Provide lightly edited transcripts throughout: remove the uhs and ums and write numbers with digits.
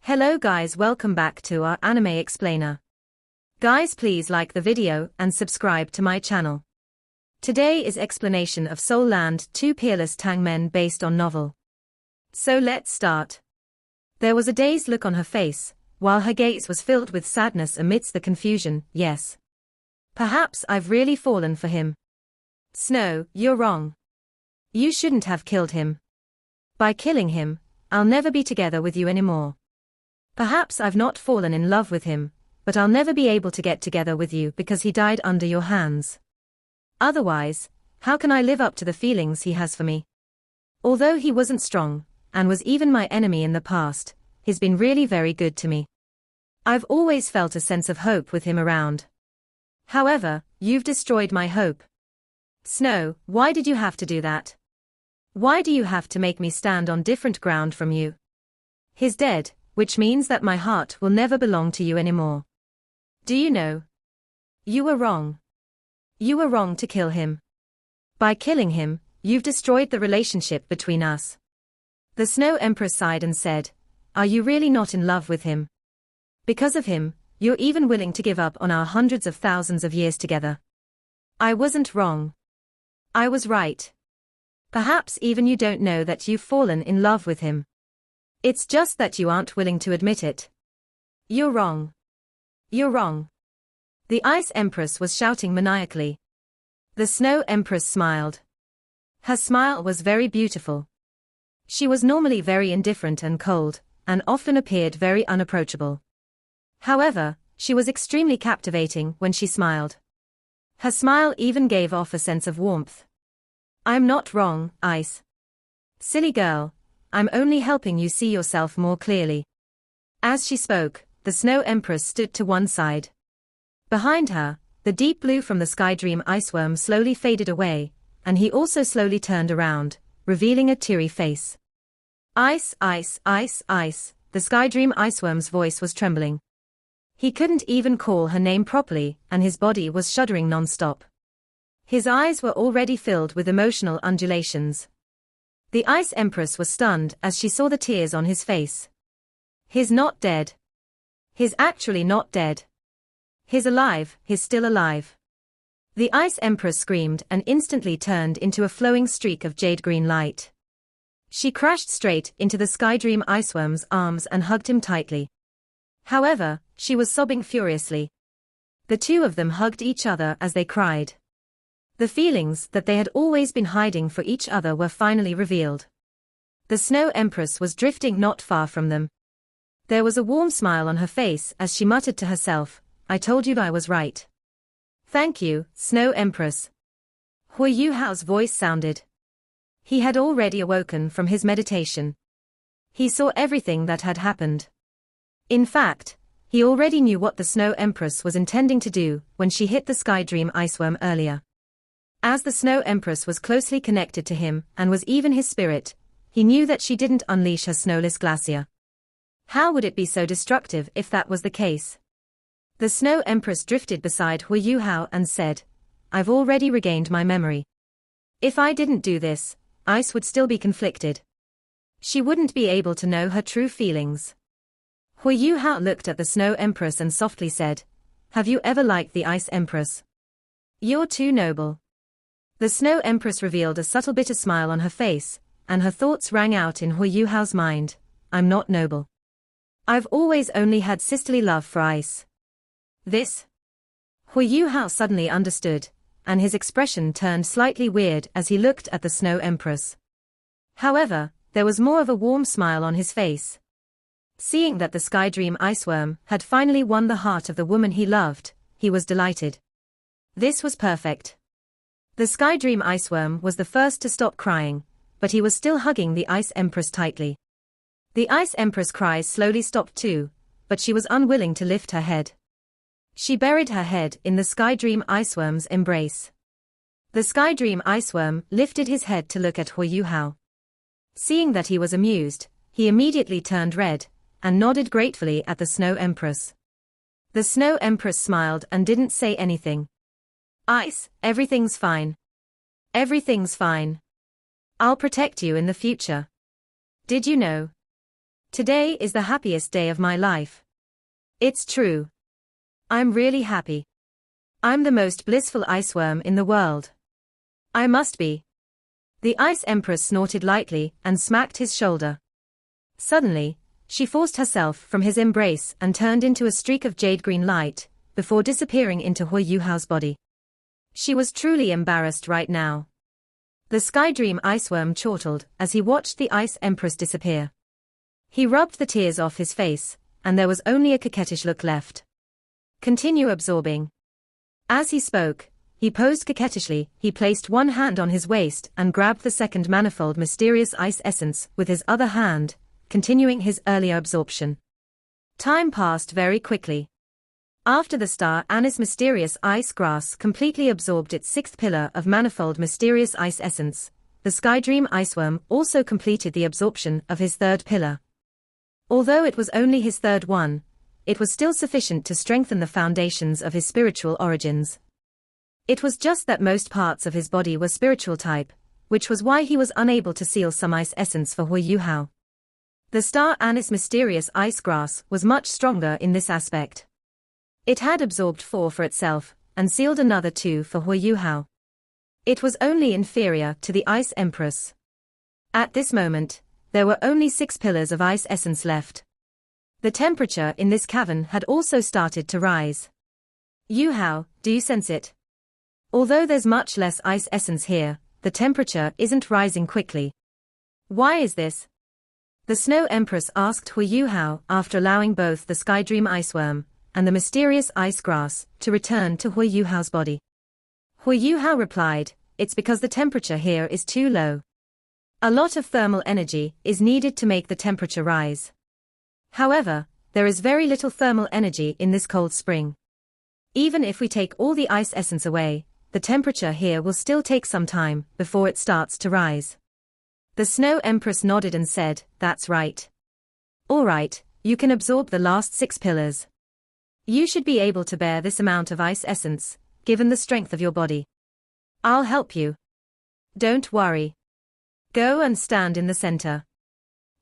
Hello guys, welcome back to our anime explainer. Guys, please like the video and subscribe to my channel. Today is explanation of Soul Land 2 Peerless Tangmen based on novel. So let's start. There was a dazed look on her face, while her gaze was filled with sadness amidst the confusion. Yes. Perhaps I've really fallen for him. Snow, you're wrong. You shouldn't have killed him. By killing him, I'll never be together with you anymore. Perhaps I've not fallen in love with him, but I'll never be able to get together with you because he died under your hands. Otherwise, how can I live up to the feelings he has for me? Although he wasn't strong, and was even my enemy in the past, he's been really very good to me. I've always felt a sense of hope with him around. However, you've destroyed my hope. Snow, why did you have to do that? Why do you have to make me stand on different ground from you? He's dead, which means that my heart will never belong to you anymore. Do you know? You were wrong. You were wrong to kill him. By killing him, you've destroyed the relationship between us. The Snow Empress sighed and said, "Are you really not in love with him? Because of him, you're even willing to give up on our hundreds of thousands of years together." I wasn't wrong. I was right. Perhaps even you don't know that you've fallen in love with him. It's just that you aren't willing to admit it. You're wrong. You're wrong. The Ice Empress was shouting maniacally. The Snow Empress smiled. Her smile was very beautiful. She was normally very indifferent and cold, and often appeared very unapproachable. However, she was extremely captivating when she smiled. Her smile even gave off a sense of warmth. I'm not wrong, Ice. Silly girl. I'm only helping you see yourself more clearly. As she spoke, the Snow Empress stood to one side. Behind her, the deep blue from the Sky Dream Iceworm slowly faded away, and he also slowly turned around, revealing a teary face. Ice, ice, ice, ice, the Sky Dream Iceworm's voice was trembling. He couldn't even call her name properly, and his body was shuddering non-stop. His eyes were already filled with emotional undulations. The Ice Empress was stunned as she saw the tears on his face. He's not dead. He's actually not dead. He's alive, he's still alive. The Ice Empress screamed and instantly turned into a flowing streak of jade-green light. She crashed straight into the Sky Dream Iceworm's arms and hugged him tightly. However, she was sobbing furiously. The two of them hugged each other as they cried. The feelings that they had always been hiding for each other were finally revealed. The Snow Empress was drifting not far from them. There was a warm smile on her face as she muttered to herself, "I told you I was right." "Thank you, Snow Empress." Huo Yuhao's voice sounded. He had already awoken from his meditation. He saw everything that had happened. In fact, he already knew what the Snow Empress was intending to do when she hit the Sky Dream Iceworm earlier. As the Snow Empress was closely connected to him and was even his spirit, he knew that she didn't unleash her snowless glacier. How would it be so destructive if that was the case? The Snow Empress drifted beside Huo Yuhao and said, "I've already regained my memory. If I didn't do this, Ice would still be conflicted. She wouldn't be able to know her true feelings." Huo Yuhao looked at the Snow Empress and softly said, "Have you ever liked the Ice Empress? You're too noble." The Snow Empress revealed a subtle bitter smile on her face, and her thoughts rang out in Huo Yuhao's mind, "I'm not noble. I've always only had sisterly love for Ice." This? Huo Yuhao suddenly understood, and his expression turned slightly weird as he looked at the Snow Empress. However, there was more of a warm smile on his face. Seeing that the Sky Dream Iceworm had finally won the heart of the woman he loved, he was delighted. This was perfect. The Sky Dream Iceworm was the first to stop crying, but he was still hugging the Ice Empress tightly. The Ice Empress cries slowly stopped too, but she was unwilling to lift her head. She buried her head in the Sky Dream Iceworm's embrace. The Sky Dream Iceworm lifted his head to look at Huo Yuhao. Seeing that he was amused, he immediately turned red, and nodded gratefully at the Snow Empress. The Snow Empress smiled and didn't say anything. "Ice, everything's fine. Everything's fine. I'll protect you in the future. Did you know?" Today is the happiest day of my life. It's true. I'm really happy. I'm the most blissful iceworm in the world. I must be. The Ice Empress snorted lightly and smacked his shoulder. Suddenly, she forced herself from his embrace and turned into a streak of jade-green light, before disappearing into Huo Yuhao's body. She was truly embarrassed right now. The Sky Dream Iceworm chortled as he watched the Ice Empress disappear. He rubbed the tears off his face, and there was only a coquettish look left. Continue absorbing. As he spoke, he posed coquettishly. He placed one hand on his waist and grabbed the second manifold mysterious ice essence with his other hand, continuing his earlier absorption. Time passed very quickly. After the star anise mysterious ice grass completely absorbed its sixth pillar of manifold mysterious ice essence, the Sky Dream Iceworm also completed the absorption of his third pillar. Although it was only his third one, it was still sufficient to strengthen the foundations of his spiritual origins. It was just that most parts of his body were spiritual type, which was why he was unable to seal some ice essence for Huo Yuhao. The star anise mysterious ice grass was much stronger in this aspect. It had absorbed 4 for itself, and sealed another 2 for Huo Yuhao. It was only inferior to the Ice Empress. At this moment, there were only 6 pillars of ice essence left. The temperature in this cavern had also started to rise. Yuhao, do you sense it? Although there's much less ice essence here, the temperature isn't rising quickly. Why is this? The Snow Empress asked Huo Yuhao after allowing both the Sky Dream Iceworm and the mysterious ice grass to return to Huo Yuhao's body. Huo Yuhao replied, it's because the temperature here is too low. A lot of thermal energy is needed to make the temperature rise. However, there is very little thermal energy in this cold spring. Even if we take all the ice essence away, the temperature here will still take some time before it starts to rise. The Snow Empress nodded and said, that's right. All right, you can absorb the last 6 pillars. You should be able to bear this amount of ice essence, given the strength of your body. I'll help you. Don't worry. Go and stand in the center.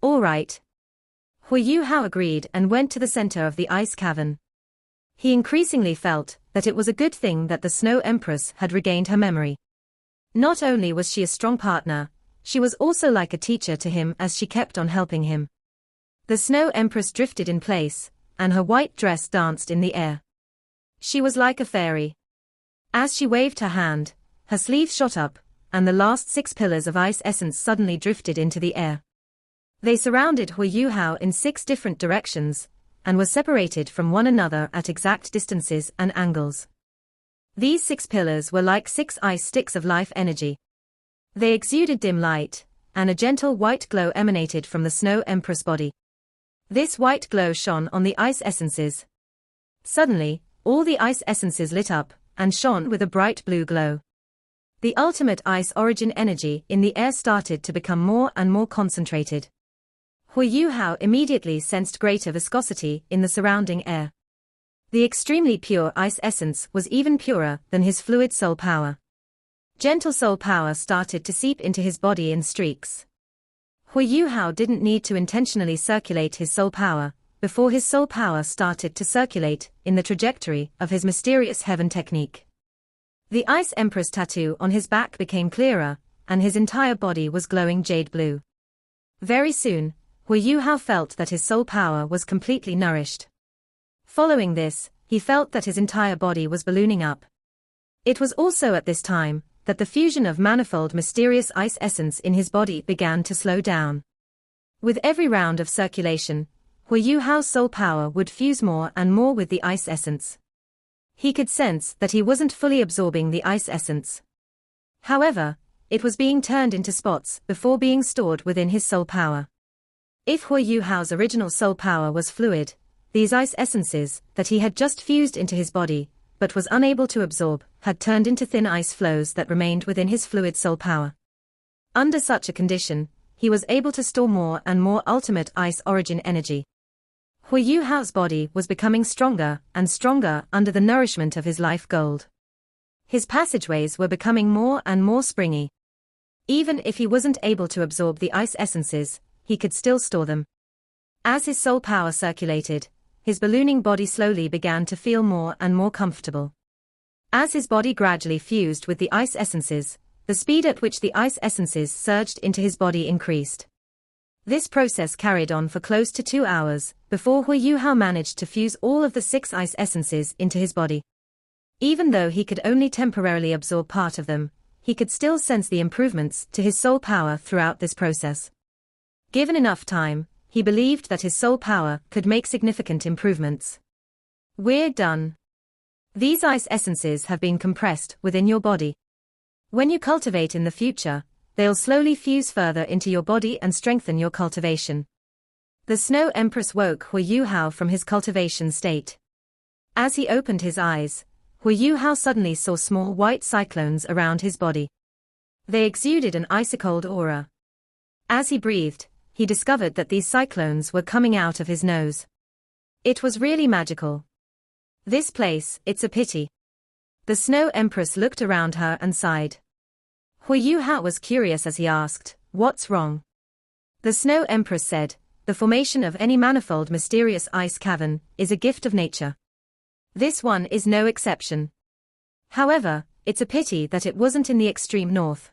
All right. Huo Yuhao agreed and went to the center of the ice cavern. He increasingly felt that it was a good thing that the Snow Empress had regained her memory. Not only was she a strong partner, she was also like a teacher to him as she kept on helping him. The Snow Empress drifted in place, and her white dress danced in the air. She was like a fairy. As she waved her hand, her sleeves shot up, and the last 6 pillars of ice essence suddenly drifted into the air. They surrounded Huo Yuhao in 6 different directions, and were separated from one another at exact distances and angles. These 6 pillars were like 6 ice sticks of life energy. They exuded dim light, and a gentle white glow emanated from the Snow Empress body. This white glow shone on the ice essences. Suddenly, all the ice essences lit up, and shone with a bright blue glow. The ultimate ice origin energy in the air started to become more and more concentrated. Huo Yuhao immediately sensed greater viscosity in the surrounding air. The extremely pure ice essence was even purer than his fluid soul power. Gentle soul power started to seep into his body in streaks. Huo Yuhao didn't need to intentionally circulate his soul power, before his soul power started to circulate in the trajectory of his mysterious heaven technique. The Ice Empress tattoo on his back became clearer, and his entire body was glowing jade blue. Very soon, Huo Yuhao felt that his soul power was completely nourished. Following this, he felt that his entire body was ballooning up. It was also at this time that the fusion of manifold mysterious ice essence in his body began to slow down. With every round of circulation, Huo Yuhao's soul power would fuse more and more with the ice essence. He could sense that he wasn't fully absorbing the ice essence. However, it was being turned into spots before being stored within his soul power. If Huo Yuhao's original soul power was fluid, these ice essences that he had just fused into his body, but was unable to absorb, had turned into thin ice flows that remained within his fluid soul power. Under such a condition, he was able to store more and more ultimate ice origin energy. Huo Yuhao's body was becoming stronger and stronger under the nourishment of his life gold. His passageways were becoming more and more springy. Even if he wasn't able to absorb the ice essences, he could still store them. As his soul power circulated, his ballooning body slowly began to feel more and more comfortable. As his body gradually fused with the ice essences, the speed at which the ice essences surged into his body increased. This process carried on for close to 2 hours, before Huo Yuhao managed to fuse all of the 6 ice essences into his body. Even though he could only temporarily absorb part of them, he could still sense the improvements to his soul power throughout this process. Given enough time, he believed that his soul power could make significant improvements. We're done. These ice essences have been compressed within your body. When you cultivate in the future, they'll slowly fuse further into your body and strengthen your cultivation. The Snow Empress woke Huo Yuhao from his cultivation state. As he opened his eyes, Huo Yuhao suddenly saw small white cyclones around his body. They exuded an icy-cold aura. As he breathed, he discovered that these cyclones were coming out of his nose. It was really magical. This place, it's a pity. The Snow Empress looked around her and sighed. Huo Yuhao was curious as he asked, "What's wrong?" The Snow Empress said, "The formation of any manifold mysterious ice cavern is a gift of nature. This one is no exception. However, it's a pity that it wasn't in the extreme north.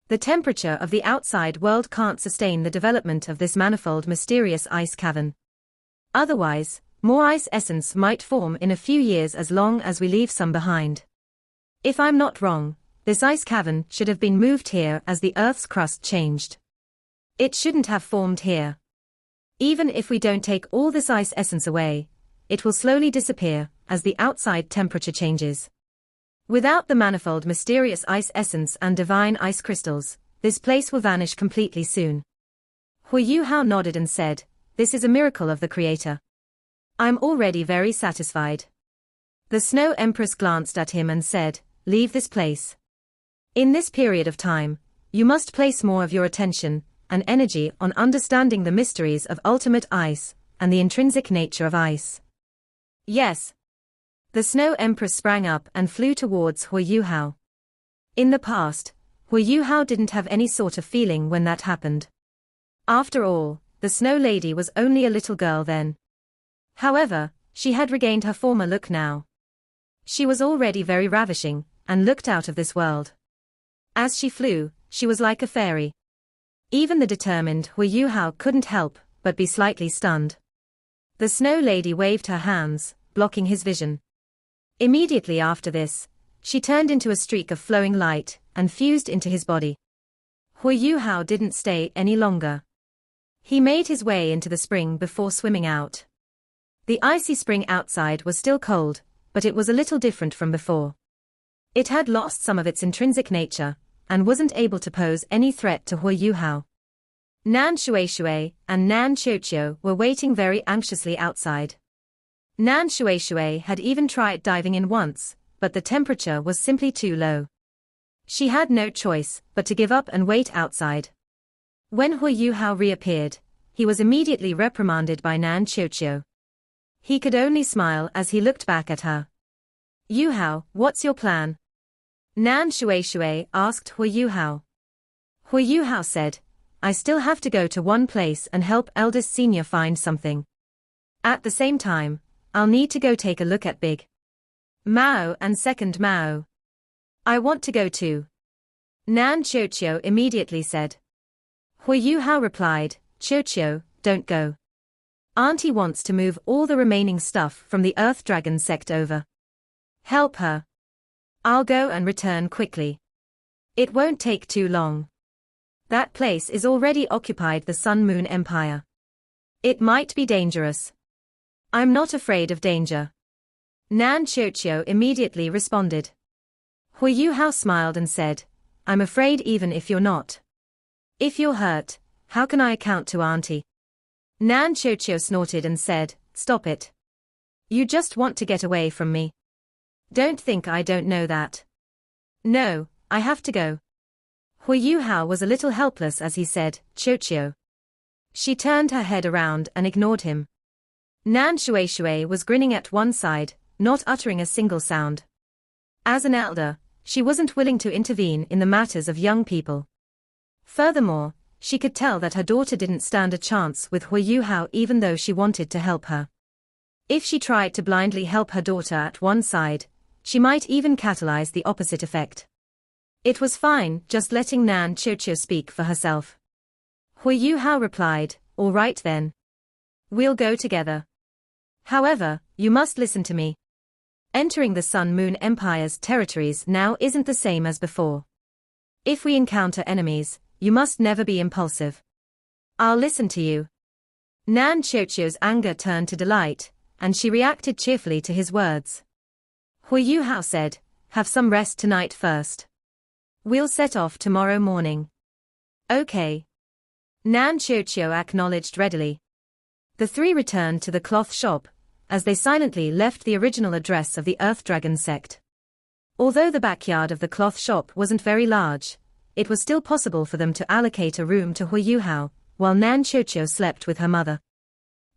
The temperature of the outside world can't sustain the development of this manifold mysterious ice cavern. Otherwise, more ice essence might form in a few years as long as we leave some behind. If I'm not wrong, this ice cavern should have been moved here as the Earth's crust changed. It shouldn't have formed here. Even if we don't take all this ice essence away, it will slowly disappear as the outside temperature changes. Without the manifold mysterious ice essence and divine ice crystals, this place will vanish completely soon." Huo Yuhao nodded and said, "This is a miracle of the Creator. I'm already very satisfied." The Snow Empress glanced at him and said, "Leave this place. In this period of time, you must place more of your attention and energy on understanding the mysteries of ultimate ice and the intrinsic nature of ice." "Yes." The Snow Empress sprang up and flew towards Huo Yuhao. In the past, Huo Yuhao didn't have any sort of feeling when that happened. After all, the Snow Lady was only a little girl then. However, she had regained her former look now. She was already very ravishing, and looked out of this world. As she flew, she was like a fairy. Even the determined Huo Yuhao couldn't help but be slightly stunned. The Snow Lady waved her hands, blocking his vision. Immediately after this, she turned into a streak of flowing light and fused into his body. Huo Yuhao didn't stay any longer. He made his way into the spring before swimming out. The icy spring outside was still cold, but it was a little different from before. It had lost some of its intrinsic nature and wasn't able to pose any threat to Huo Yuhao. Nan Shueishui and Nan Qiuqiu were waiting very anxiously outside. Nan Shueishui had even tried diving in once, but the temperature was simply too low. She had no choice but to give up and wait outside. When Huo Yuhao reappeared, he was immediately reprimanded by Nan Qiuqiu. He could only smile as he looked back at her. "Yuhao, what's your plan?" Nan Shueishui asked Huo Yuhao. Huo Yuhao said, "I still have to go to one place and help eldest senior find something. At the same time, I'll need to go take a look at Big Mao and Second Mao. I want to go too." Nan Qiuqiu immediately said. Huo Yuhao replied, "Qiuqiu, don't go. Auntie wants to move all the remaining stuff from the Earth Dragon sect over. Help her. I'll go and return quickly. It won't take too long. That place is already occupied the Sun Moon Empire. It might be dangerous." "I'm not afraid of danger." Nan Qiuqiu immediately responded. Huo Yuhao smiled and said, "I'm afraid even if you're not. If you're hurt, how can I account to Auntie?" Nan Qiuqiu snorted and said, "Stop it. You just want to get away from me. Don't think I don't know that. No, I have to go." Huo Yuhao was a little helpless as he said, "Qiuqiu." She turned her head around and ignored him. Nan Shueishui was grinning at one side, not uttering a single sound. As an elder, she wasn't willing to intervene in the matters of young people. Furthermore, She could tell that her daughter didn't stand a chance with Huo Yuhao even though she wanted to help her. If she tried to blindly help her daughter at one side, she might even catalyze the opposite effect. It was fine just letting Nan Qiuqiu speak for herself. Huo Yuhao replied, "All right then. We'll go together. However, you must listen to me. Entering the Sun Moon Empire's territories now isn't the same as before. If we encounter enemies, you must never be impulsive. I'll listen to you." Nan Qiuqiu's anger turned to delight, and she reacted cheerfully to his words. Huo Yuhao said, "Have some rest tonight first. We'll set off tomorrow morning." "Okay." Nan Qiuqiu acknowledged readily. The three returned to the cloth shop, as they silently left the original address of the Earth Dragon sect. Although the backyard of the cloth shop wasn't very large, it was still possible for them to allocate a room to Huo Yuhao, while Nan Qiuqiu slept with her mother.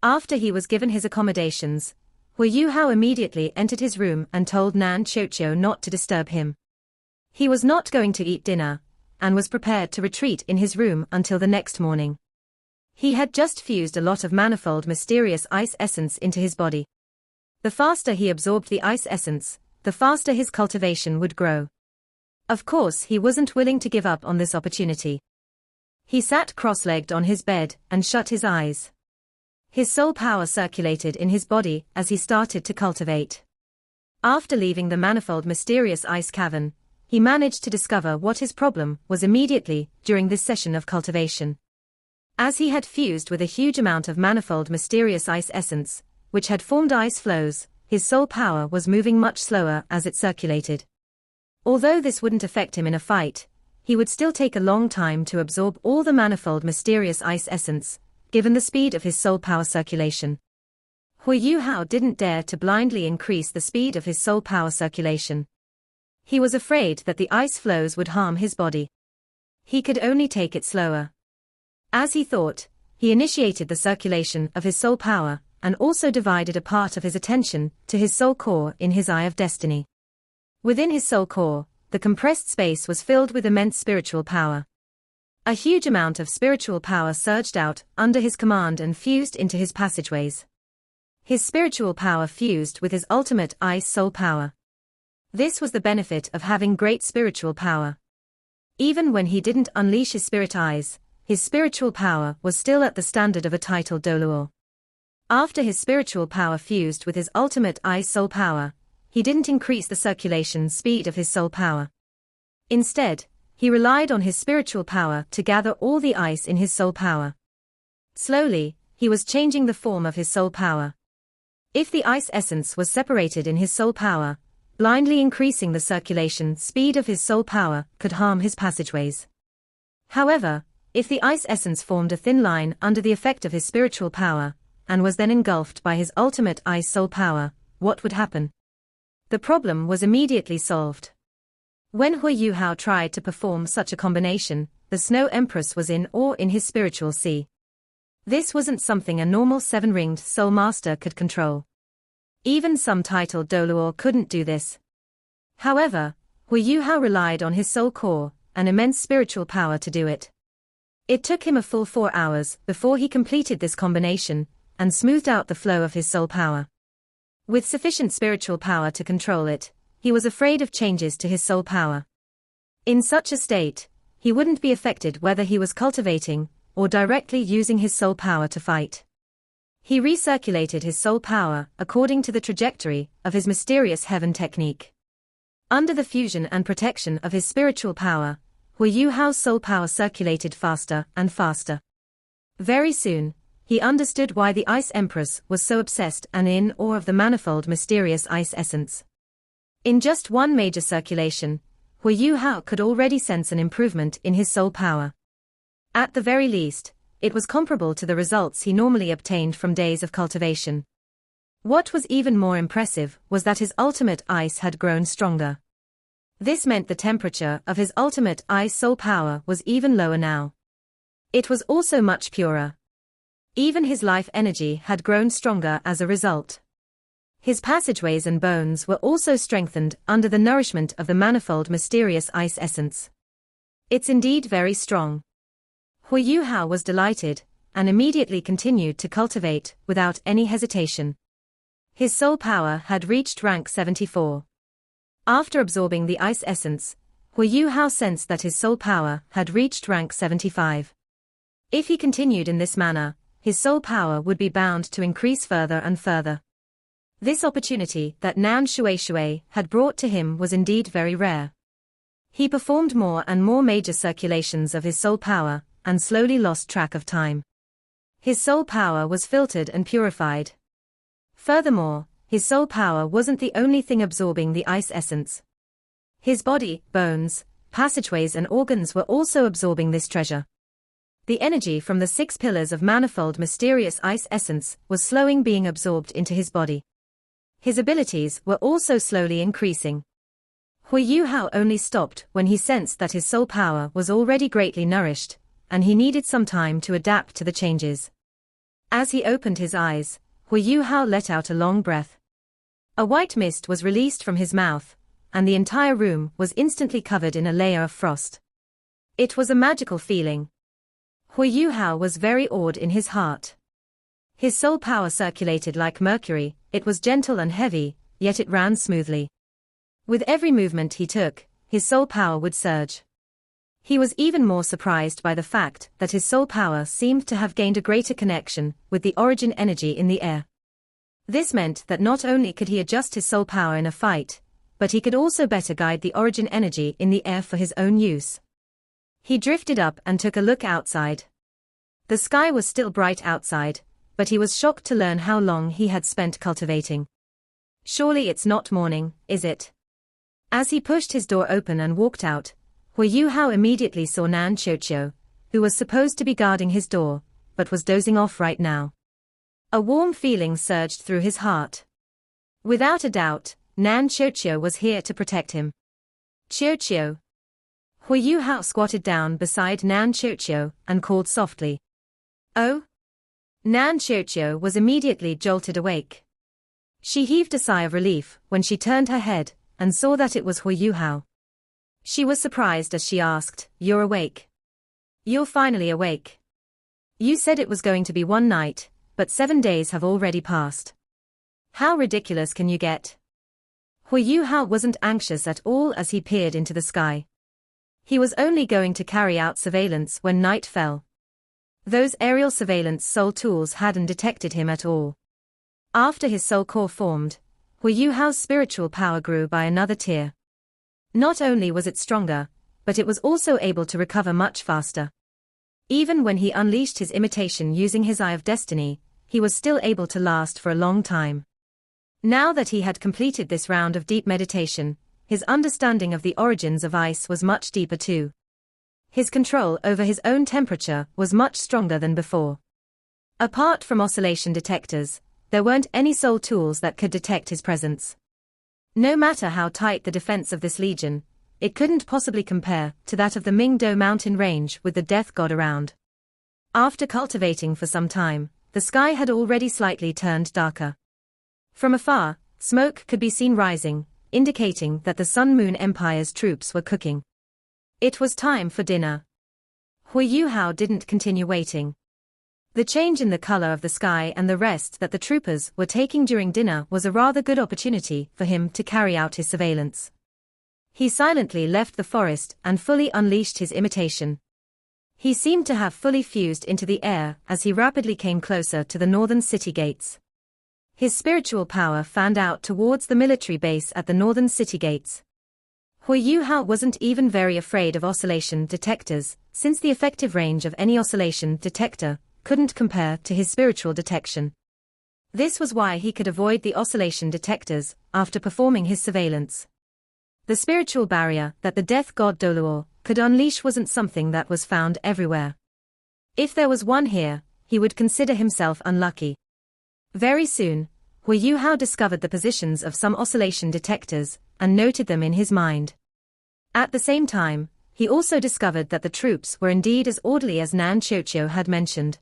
After he was given his accommodations, Huo Yuhao immediately entered his room and told Nan Qiuqiu not to disturb him. He was not going to eat dinner, and was prepared to retreat in his room until the next morning. He had just fused a lot of manifold mysterious ice essence into his body. The faster he absorbed the ice essence, the faster his cultivation would grow. Of course, he wasn't willing to give up on this opportunity. He sat cross-legged on his bed and shut his eyes. His soul power circulated in his body as he started to cultivate. After leaving the manifold mysterious ice cavern, he managed to discover what his problem was immediately during this session of cultivation. As he had fused with a huge amount of manifold mysterious ice essence, which had formed ice flows, his soul power was moving much slower as it circulated. Although this wouldn't affect him in a fight, he would still take a long time to absorb all the manifold mysterious ice essence, given the speed of his soul power circulation. Huo Yuhao didn't dare to blindly increase the speed of his soul power circulation. He was afraid that the ice flows would harm his body. He could only take it slower. As he thought, he initiated the circulation of his soul power, and also divided a part of his attention to his soul core in his Eye of Destiny. Within his soul core, the compressed space was filled with immense spiritual power. A huge amount of spiritual power surged out under his command and fused into his passageways. His spiritual power fused with his ultimate ice soul power. This was the benefit of having great spiritual power. Even when he didn't unleash his spirit eyes, his spiritual power was still at the standard of a titled Doluo. After his spiritual power fused with his ultimate ice soul power, he didn't increase the circulation speed of his soul power. Instead, he relied on his spiritual power to gather all the ice in his soul power. Slowly, he was changing the form of his soul power. If the ice essence was separated in his soul power, blindly increasing the circulation speed of his soul power could harm his passageways. However, if the ice essence formed a thin line under the effect of his spiritual power, and was then engulfed by his ultimate ice soul power, what would happen? The problem was immediately solved. When Huo Yuhao tried to perform such a combination, the Snow Empress was in awe in his spiritual sea. This wasn't something a normal seven-ringed soul master could control. Even some titled Doluo couldn't do this. However, Huo Yuhao relied on his soul core, an immense spiritual power to do it. It took him a full 4 hours before he completed this combination, and smoothed out the flow of his soul power. With sufficient spiritual power to control it, he was afraid of changes to his soul power. In such a state, he wouldn't be affected whether he was cultivating, or directly using his soul power to fight. He recirculated his soul power according to the trajectory of his mysterious heaven technique. Under the fusion and protection of his spiritual power, Huo Yuhao's soul power circulated faster and faster. Very soon, he understood why the Ice Empress was so obsessed and in awe of the manifold mysterious ice essence. In just one major circulation, Huo Yuhao could already sense an improvement in his soul power. At the very least, it was comparable to the results he normally obtained from days of cultivation. What was even more impressive was that his ultimate ice had grown stronger. This meant the temperature of his ultimate ice soul power was even lower now. It was also much purer. Even his life energy had grown stronger as a result. His passageways and bones were also strengthened under the nourishment of the manifold mysterious ice essence. It's indeed very strong. Huo Yuhao was delighted, and immediately continued to cultivate, without any hesitation. His soul power had reached rank 74. After absorbing the ice essence, Huo Yuhao sensed that his soul power had reached rank 75. If he continued in this manner, his soul power would be bound to increase further and further. This opportunity that Nan Shui had brought to him was indeed very rare. He performed more and more major circulations of his soul power, and slowly lost track of time. His soul power was filtered and purified. Furthermore, his soul power wasn't the only thing absorbing the ice essence. His body, bones, passageways and organs were also absorbing this treasure. The energy from the 6 pillars of manifold mysterious ice essence was slowly being absorbed into his body. His abilities were also slowly increasing. Huo Yuhao only stopped when he sensed that his soul power was already greatly nourished, and he needed some time to adapt to the changes. As he opened his eyes, Huo Yuhao let out a long breath. A white mist was released from his mouth, and the entire room was instantly covered in a layer of frost. It was a magical feeling. Huo Yuhao was very awed in his heart. His soul power circulated like mercury, it was gentle and heavy, yet it ran smoothly. With every movement he took, his soul power would surge. He was even more surprised by the fact that his soul power seemed to have gained a greater connection with the origin energy in the air. This meant that not only could he adjust his soul power in a fight, but he could also better guide the origin energy in the air for his own use. He drifted up and took a look outside. The sky was still bright outside, but he was shocked to learn how long he had spent cultivating. Surely it's not morning, is it? As he pushed his door open and walked out, Huo Yuhao immediately saw Nan Qiuqiu, who was supposed to be guarding his door, but was dozing off right now. A warm feeling surged through his heart. Without a doubt, Nan Qiuqiu was here to protect him. Qiuqiu. Huo Yuhao squatted down beside Nan Qiuqiu and called softly. Oh? Nan Qiuqiu was immediately jolted awake. She heaved a sigh of relief when she turned her head and saw that it was Huo Yuhao. She was surprised as she asked, "You're awake? You're finally awake. You said it was going to be one night, but 7 days have already passed. How ridiculous can you get?" Huo Yuhao wasn't anxious at all as he peered into the sky. He was only going to carry out surveillance when night fell. Those aerial surveillance soul tools hadn't detected him at all. After his soul core formed, Huo Yuhao's spiritual power grew by another tier. Not only was it stronger, but it was also able to recover much faster. Even when he unleashed his imitation using his Eye of Destiny, he was still able to last for a long time. Now that he had completed this round of deep meditation, his understanding of the origins of ice was much deeper too. His control over his own temperature was much stronger than before. Apart from oscillation detectors, there weren't any soul tools that could detect his presence. No matter how tight the defense of this legion, it couldn't possibly compare to that of the Mingdo mountain range with the death god around. After cultivating for some time, the sky had already slightly turned darker. From afar, smoke could be seen rising, indicating that the Sun-Moon Empire's troops were cooking. It was time for dinner. Huo Yuhao didn't continue waiting. The change in the color of the sky and the rest that the troopers were taking during dinner was a rather good opportunity for him to carry out his surveillance. He silently left the forest and fully unleashed his imitation. He seemed to have fully fused into the air as he rapidly came closer to the northern city gates. His spiritual power fanned out towards the military base at the northern city gates. Huo Yuhao wasn't even very afraid of oscillation detectors, since the effective range of any oscillation detector couldn't compare to his spiritual detection. This was why he could avoid the oscillation detectors after performing his surveillance. The spiritual barrier that the death god Doluo could unleash wasn't something that was found everywhere. If there was one here, he would consider himself unlucky. Very soon, Huo Yuhao discovered the positions of some oscillation detectors and noted them in his mind. At the same time, he also discovered that the troops were indeed as orderly as Nan Qiuqiu had mentioned.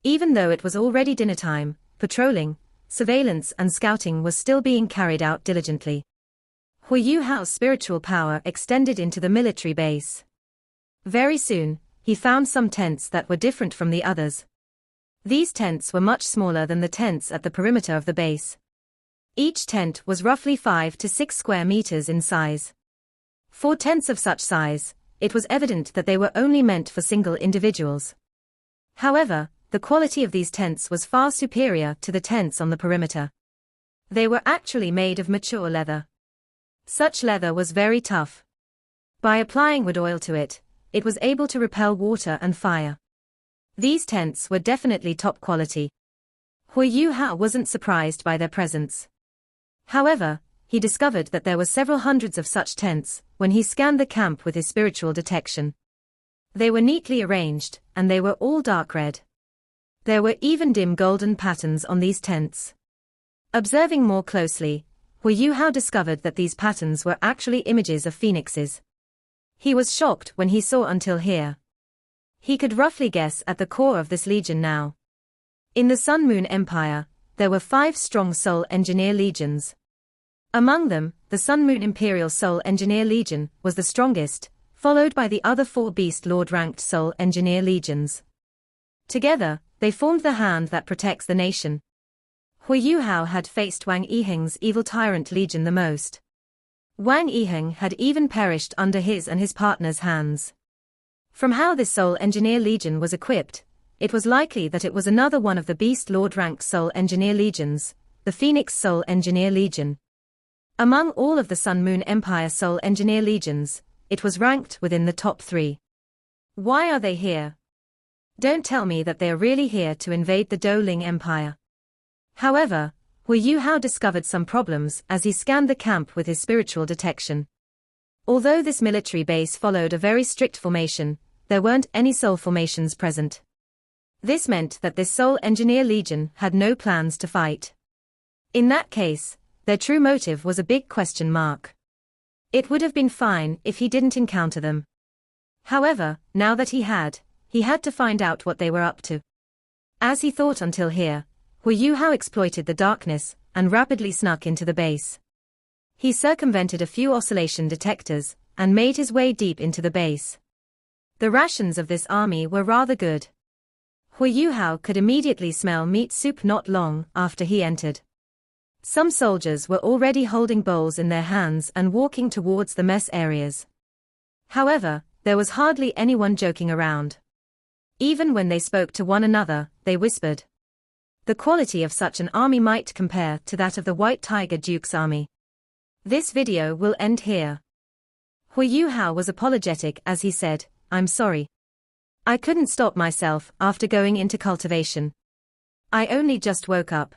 Even though it was already dinner time, patrolling, surveillance and scouting was still being carried out diligently. Huo Yuhao's spiritual power extended into the military base. Very soon, he found some tents that were different from the others. These tents were much smaller than the tents at the perimeter of the base. Each tent was roughly 5 to 6 square meters in size. For tents of such size, it was evident that they were only meant for single individuals. However, the quality of these tents was far superior to the tents on the perimeter. They were actually made of mature leather. Such leather was very tough. By applying wood oil to it, it was able to repel water and fire. These tents were definitely top quality. Huo Yuhao wasn't surprised by their presence. However, he discovered that there were several hundreds of such tents when he scanned the camp with his spiritual detection. They were neatly arranged, and they were all dark red. There were even dim golden patterns on these tents. Observing more closely, Huo Yuhao discovered that these patterns were actually images of phoenixes. He was shocked when he saw until here. He could roughly guess at the core of this legion now. In the Sun Moon Empire, there were 5 strong Soul Engineer legions. Among them, the Sun Moon Imperial Soul Engineer Legion was the strongest, followed by the other 4 Beast Lord ranked Soul Engineer legions. Together, they formed the hand that protects the nation. Huo Yuhao had faced Wang Yiheng's evil tyrant legion the most. Wang Yiheng had even perished under his and his partner's hands. From how this Soul Engineer Legion was equipped, it was likely that it was another one of the Beast Lord ranked Soul Engineer Legions, the Phoenix Soul Engineer Legion. Among all of the Sun Moon Empire Soul Engineer Legions, it was ranked within the top 3. Why are they here? Don't tell me that they are really here to invade the Douling Empire. However, Huo Yuhao discovered some problems as he scanned the camp with his spiritual detection. Although this military base followed a very strict formation, there weren't any soul formations present. This meant that this Soul Engineer Legion had no plans to fight. In that case, their true motive was a big question mark. It would have been fine if he didn't encounter them. However, now that he had to find out what they were up to. As he thought until here, Huo Yuhao exploited the darkness and rapidly snuck into the base. He circumvented a few oscillation detectors and made his way deep into the base. The rations of this army were rather good. Huo Yuhao could immediately smell meat soup not long after he entered. Some soldiers were already holding bowls in their hands and walking towards the mess areas. However, there was hardly anyone joking around. Even when they spoke to one another, they whispered. The quality of such an army might compare to that of the White Tiger Duke's army. This video will end here. Huo Yuhao was apologetic as he said, "I'm sorry. I couldn't stop myself after going into cultivation. I only just woke up."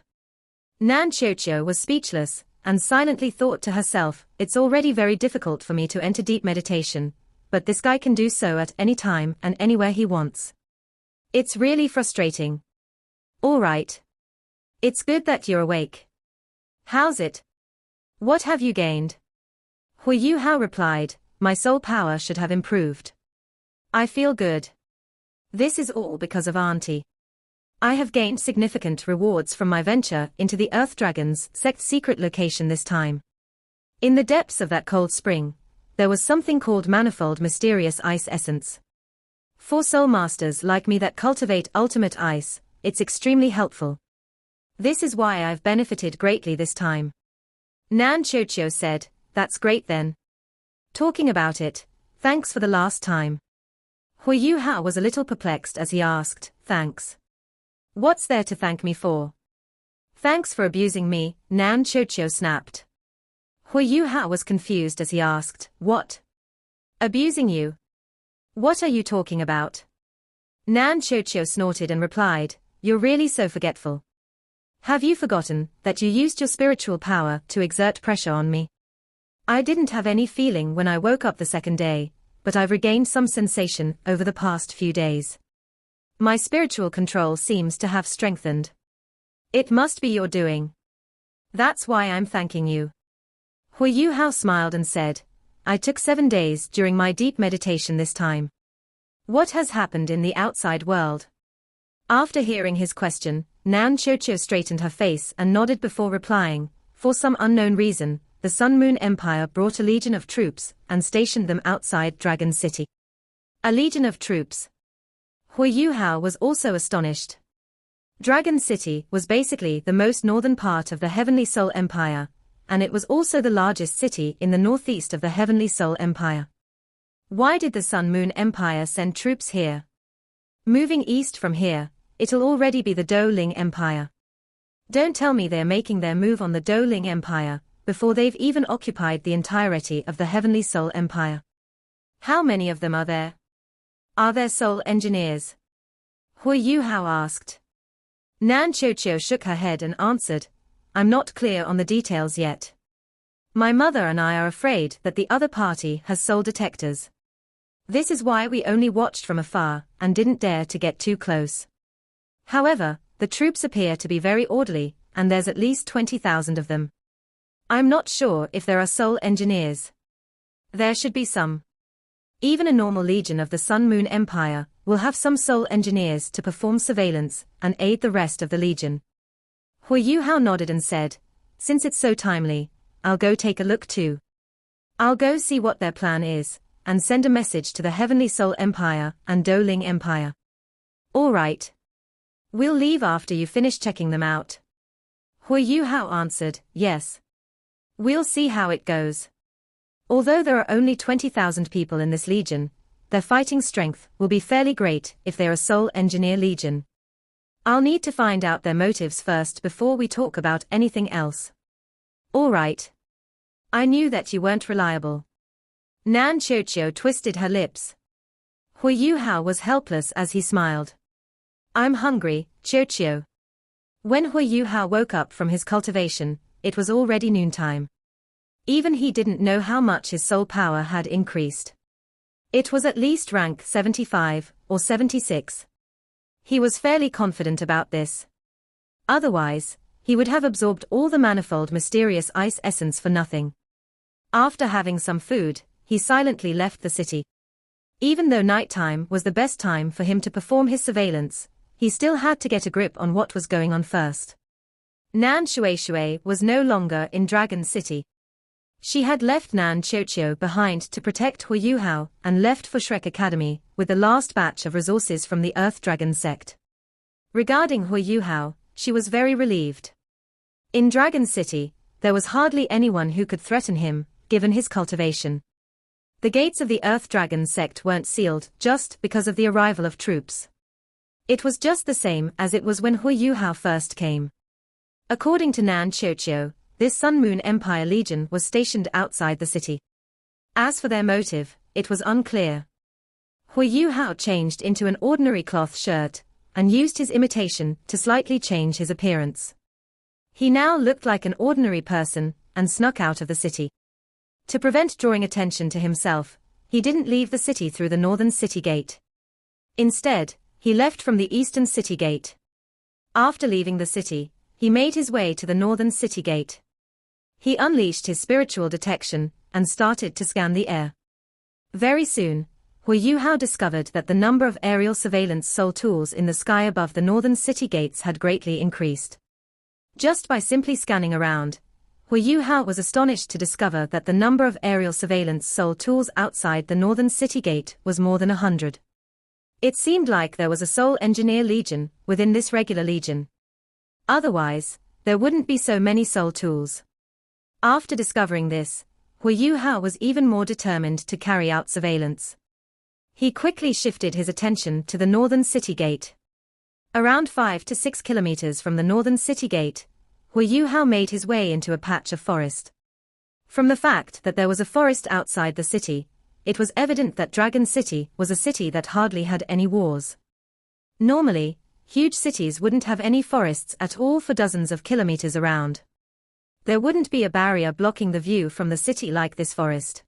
Nan Qiuqiu was speechless, and silently thought to herself, "It's already very difficult for me to enter deep meditation, but this guy can do so at any time and anywhere he wants. It's really frustrating." "All right. It's good that you're awake. How's it? What have you gained?" Huo Yuhao replied, "My soul power should have improved. I feel good. This is all because of Auntie. I have gained significant rewards from my venture into the Earth Dragon's sect's secret location this time. In the depths of that cold spring, there was something called manifold mysterious ice essence. For soul masters like me that cultivate ultimate ice, it's extremely helpful. This is why I've benefited greatly this time." Nan Qiuqiu said, "That's great then. Talking about it, thanks for the last time." Huo Yuhao was a little perplexed as he asked, "Thanks? What's there to thank me for?" "Thanks for abusing me," Nan Qiuqiu snapped. Huo Yuhao was confused as he asked, "What? Abusing you? What are you talking about?" Nan Qiuqiu snorted and replied, "You're really so forgetful. Have you forgotten that you used your spiritual power to exert pressure on me? I didn't have any feeling when I woke up the second day, but I've regained some sensation over the past few days. My spiritual control seems to have strengthened. It must be your doing. That's why I'm thanking you." Huo Yuhao smiled and said, "I took 7 days during my deep meditation this time. What has happened in the outside world?" After hearing his question, Nan Qiuqiu straightened her face and nodded before replying, "For some unknown reason, the Sun Moon Empire brought a legion of troops and stationed them outside Dragon City." "A legion of troops?" Huo Yuhao was also astonished. Dragon City was basically the most northern part of the Heavenly Soul Empire, and it was also the largest city in the northeast of the Heavenly Soul Empire. Why did the Sun Moon Empire send troops here? Moving east from here, it'll already be the Do Ling Empire. Don't tell me they're making their move on the Do Ling Empire before they've even occupied the entirety of the Heavenly Soul Empire. How many of them are there? Are there soul engineers? Huo Yuhao asked. Nan Qiuqiu shook her head and answered, I'm not clear on the details yet. My mother and I are afraid that the other party has soul detectors. This is why we only watched from afar and didn't dare to get too close. However, the troops appear to be very orderly, and there's at least 20,000 of them. I'm not sure if there are soul engineers. There should be some. Even a normal legion of the Sun Moon Empire will have some soul engineers to perform surveillance and aid the rest of the legion. Huo Yuhao nodded and said, since it's so timely, I'll go take a look too. I'll go see what their plan is, and send a message to the Heavenly Soul Empire and Do Ling Empire. All right. We'll leave after you finish checking them out. Huo Yuhao answered, yes. We'll see how it goes. Although there are only 20,000 people in this legion, their fighting strength will be fairly great if they're a Soul Engineer Legion. I'll need to find out their motives first before we talk about anything else. All right. I knew that you weren't reliable. Nan Qiuqiu twisted her lips. Huo Yuhao was helpless as he smiled. I'm hungry, Qiuqiu. When Huo Yuhao woke up from his cultivation, it was already noontime. Even he didn't know how much his soul power had increased. It was at least rank 75 or 76. He was fairly confident about this. Otherwise, he would have absorbed all the manifold mysterious ice essence for nothing. After having some food, he silently left the city. Even though nighttime was the best time for him to perform his surveillance, he still had to get a grip on what was going on first. Nan Shueishui was no longer in Dragon City. She had left Nan Qiuqiu behind to protect Huo Yuhao and left for Shrek Academy with the last batch of resources from the Earth Dragon sect. Regarding Huo Yuhao, she was very relieved. In Dragon City, there was hardly anyone who could threaten him, given his cultivation. The gates of the Earth Dragon sect weren't sealed just because of the arrival of troops. It was just the same as it was when Huo Yuhao first came. According to Nan Qiuqiu, this Sun Moon Empire Legion was stationed outside the city. As for their motive, it was unclear. Huo Yuhao changed into an ordinary cloth shirt, and used his imitation to slightly change his appearance. He now looked like an ordinary person, and snuck out of the city. To prevent drawing attention to himself, he didn't leave the city through the northern city gate. Instead, he left from the eastern city gate. After leaving the city, he made his way to the northern city gate. He unleashed his spiritual detection, and started to scan the air. Very soon, Huo Yuhao discovered that the number of aerial surveillance soul tools in the sky above the northern city gates had greatly increased. Just by simply scanning around, Huo Yuhao was astonished to discover that the number of aerial surveillance soul tools outside the northern city gate was more than 100. It seemed like there was a Soul Engineer Legion within this regular legion. Otherwise, there wouldn't be so many soul tools. After discovering this, Huo Yuhao was even more determined to carry out surveillance. He quickly shifted his attention to the northern city gate. Around 5 to 6 kilometers from the northern city gate, Huo Yuhao made his way into a patch of forest. From the fact that there was a forest outside the city, it was evident that Dragon City was a city that hardly had any wars. Normally, huge cities wouldn't have any forests at all for dozens of kilometers around. There wouldn't be a barrier blocking the view from the city like this forest.